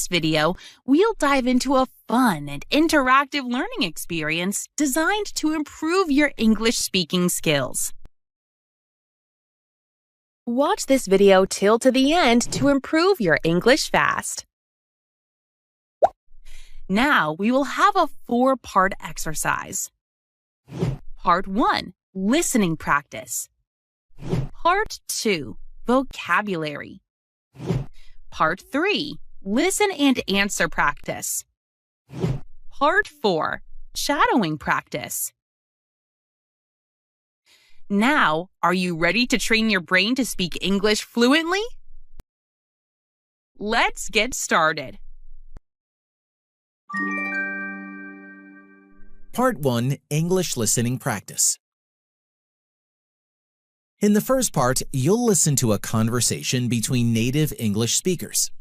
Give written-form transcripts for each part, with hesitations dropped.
this video, we'll dive into a fun and interactive learning experience designed to improve your English speaking skills. Watch this video till to the end to improve your English fast. Now we will have a 4-part exercise. Part 1, listening practice. Part 2, vocabulary. Part 3, listen and answer practice. Part 4, shadowing practice. Now, are you ready to train your brain to speak English fluently? Let's get started. Part 1, English Listening Practice. In the first part, you'll listen to a conversation between native English speakers.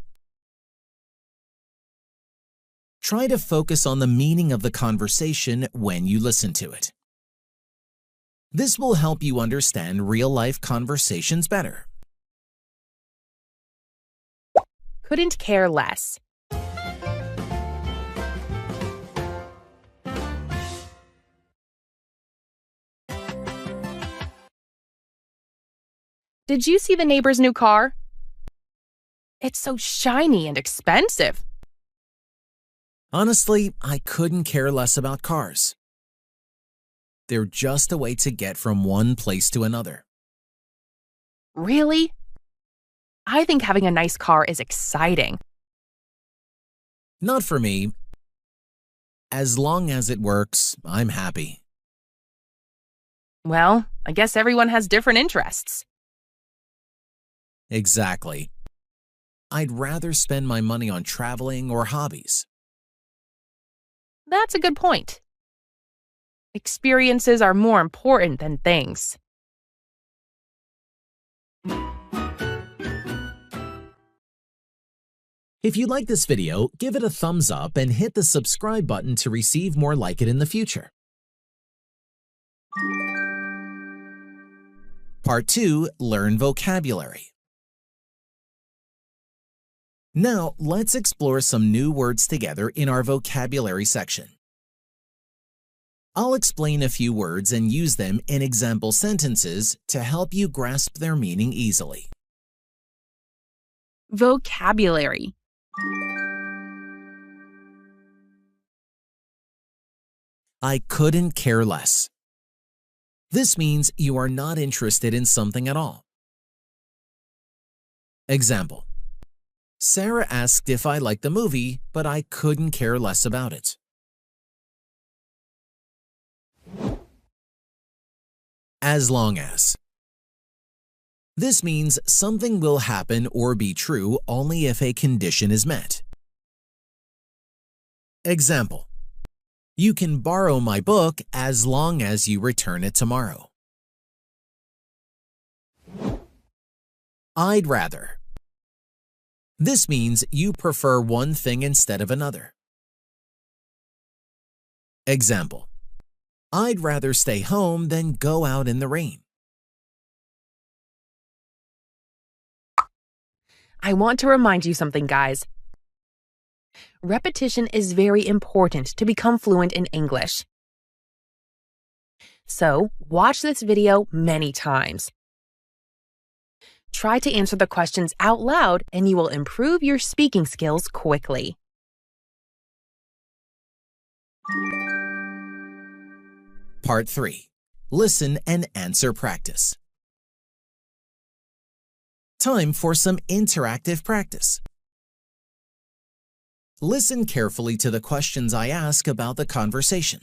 Try to focus on the meaning of the conversation when you listen to it. This will help you understand real-life conversations better. Couldn't care less. Did you see the neighbor's new car? It's so shiny and expensive. Honestly, I couldn't care less about cars. They're just a way to get from one place to another. Really? I think having a nice car is exciting. Not for me. As long as it works, I'm happy. Well, I guess everyone has different interests. Exactly. I'd rather spend my money on traveling or hobbies. That's a good point. Experiences are more important than things. If you like this video, give it a thumbs up and hit the subscribe button to receive more like it in the future. Part 2, Learn Vocabulary. Now, let's explore some new words together in our vocabulary section. I'll explain a few words and use them in example sentences to help you grasp their meaning easily. Vocabulary. I couldn't care less. This means you are not interested in something at all. Example. Sarah asked if I liked the movie, but I couldn't care less about it. As long as. This means something will happen or be true only if a condition is met. Example. You can borrow my book as long as you return it tomorrow. I'd rather. This means you prefer one thing instead of another. Example. I'd rather stay home than go out in the rain. I want to remind you something, guys. Repetition is very important to become fluent in English. So, watch this video many times. Try to answer the questions out loud and you will improve your speaking skills quickly. Part 3. Listen and answer practice. Time for some interactive practice. Listen carefully to the questions I ask about the conversation.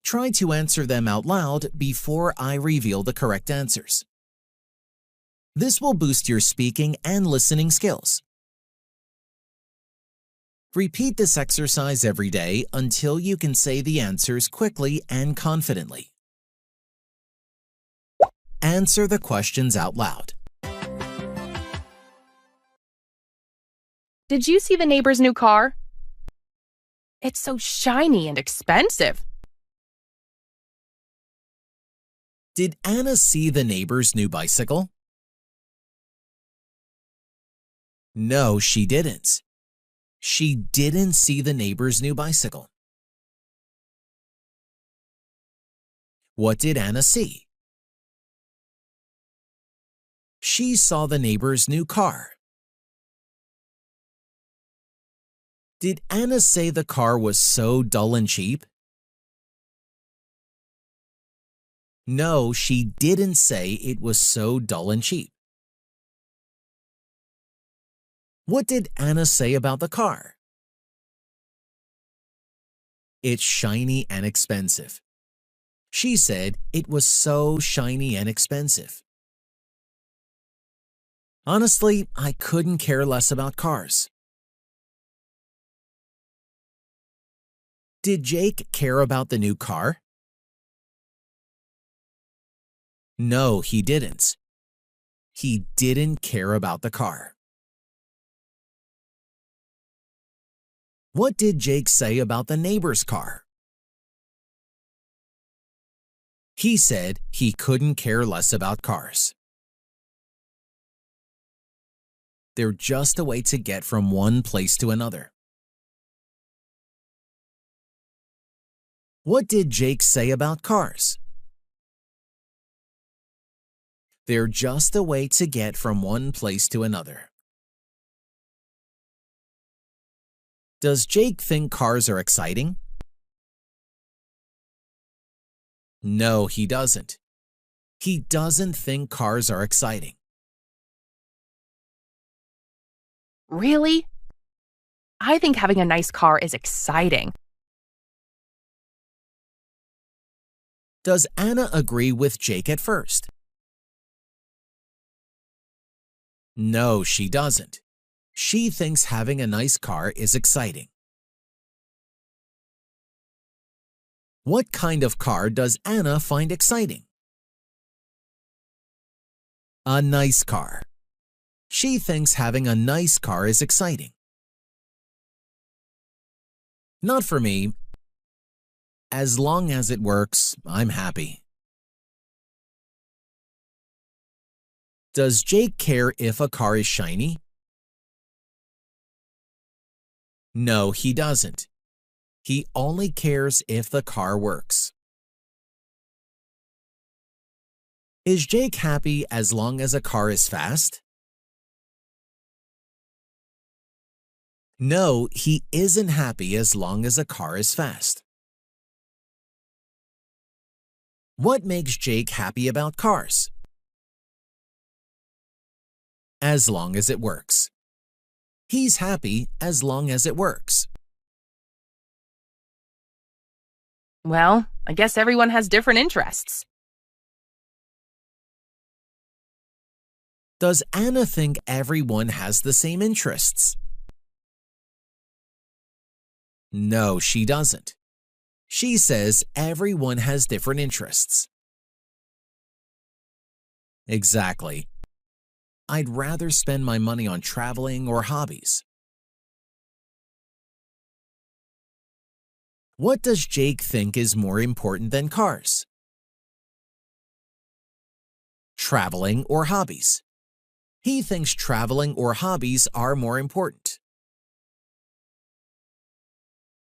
Try to answer them out loud before I reveal the correct answers. This will boost your speaking and listening skills. Repeat this exercise every day until you can say the answers quickly and confidently. Answer the questions out loud. Did you see the neighbor's new car? It's so shiny and expensive. Did Anna see the neighbor's new bicycle? No, she didn't. She didn't see the neighbor's new bicycle. What did Anna see? She saw the neighbor's new car. Did Anna say the car was so dull and cheap? No, she didn't say it was so dull and cheap. What did Anna say about the car? It's shiny and expensive. She said it was so shiny and expensive. Honestly, I couldn't care less about cars. Did Jake care about the new car? No, he didn't. He didn't care about the car. What did Jake say about the neighbor's car? He said he couldn't care less about cars. They're just a way to get from one place to another. What did Jake say about cars? They're just a way to get from one place to another. Does Jake think cars are exciting? No, he doesn't. He doesn't think cars are exciting. Really? I think having a nice car is exciting. Does Anna agree with Jake at first? No, she doesn't. She thinks having a nice car is exciting. What kind of car does Anna find exciting? A nice car. She thinks having a nice car is exciting. Not for me. As long as it works, I'm happy. Does Jake care if a car is shiny? No, he doesn't. He only cares if the car works. Is Jake happy as long as a car is fast? No, he isn't happy as long as a car is fast. What makes Jake happy about cars? As long as it works. He's happy as long as it works. Well, I guess everyone has different interests. Does Anna think everyone has the same interests? No, she doesn't. She says everyone has different interests. Exactly. I'd rather spend my money on traveling or hobbies. What does Jake think is more important than cars? Traveling or hobbies. He thinks traveling or hobbies are more important.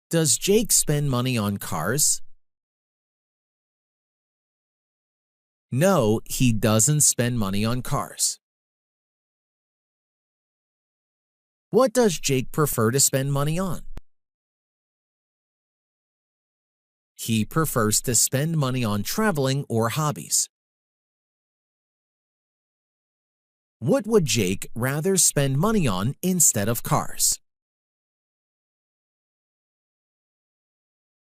Does Jake spend money on cars? No, he doesn't spend money on cars. What does Jake prefer to spend money on? He prefers to spend money on traveling or hobbies. What would Jake rather spend money on instead of cars?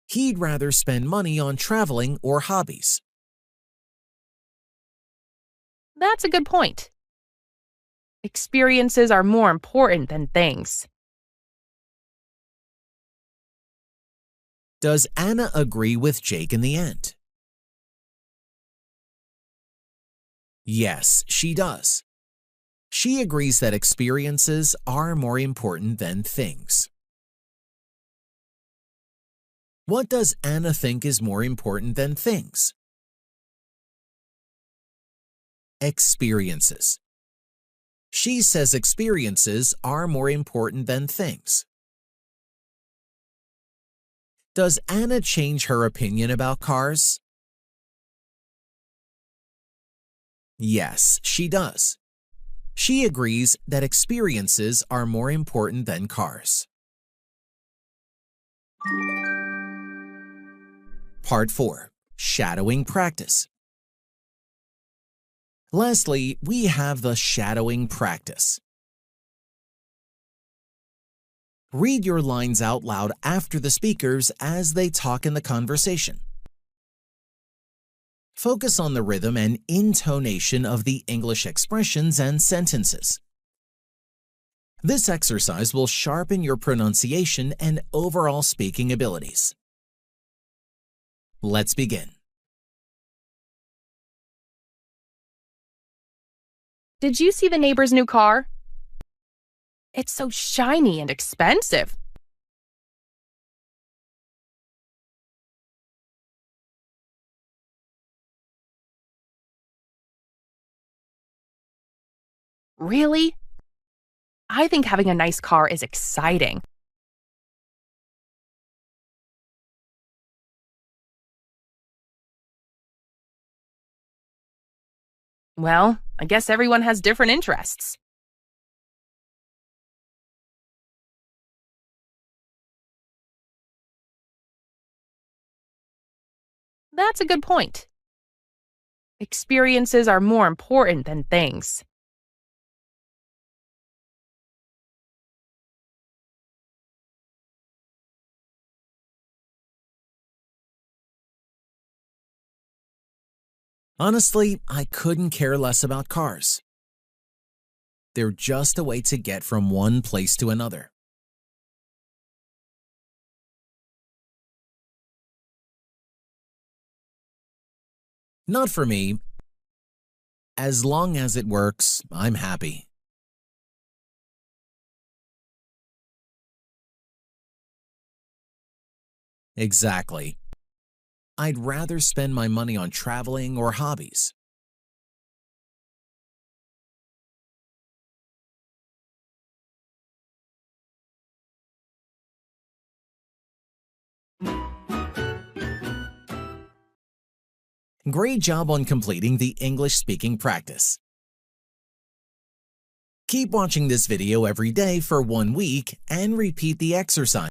He'd rather spend money on traveling or hobbies. That's a good point. Experiences are more important than things. Does Anna agree with Jake in the end? Yes, she does. She agrees that experiences are more important than things. What does Anna think is more important than things? Experiences. She says experiences are more important than things. Does Anna change her opinion about cars? Yes, she does. She agrees that experiences are more important than cars. Part 4. Shadowing practice. Lastly, we have the shadowing practice. Read your lines out loud after the speakers as they talk in the conversation. Focus on the rhythm and intonation of the English expressions and sentences. This exercise will sharpen your pronunciation and overall speaking abilities. Let's begin. Did you see the neighbor's new car? It's so shiny and expensive. Really? I think having a nice car is exciting. Well, I guess everyone has different interests. That's a good point. Experiences are more important than things. Honestly, I couldn't care less about cars. They're just a way to get from one place to another. Not for me. As long as it works, I'm happy. Exactly. I'd rather spend my money on traveling or hobbies. Great job on completing the English speaking practice. Keep watching this video every day for 1 week and repeat the exercise.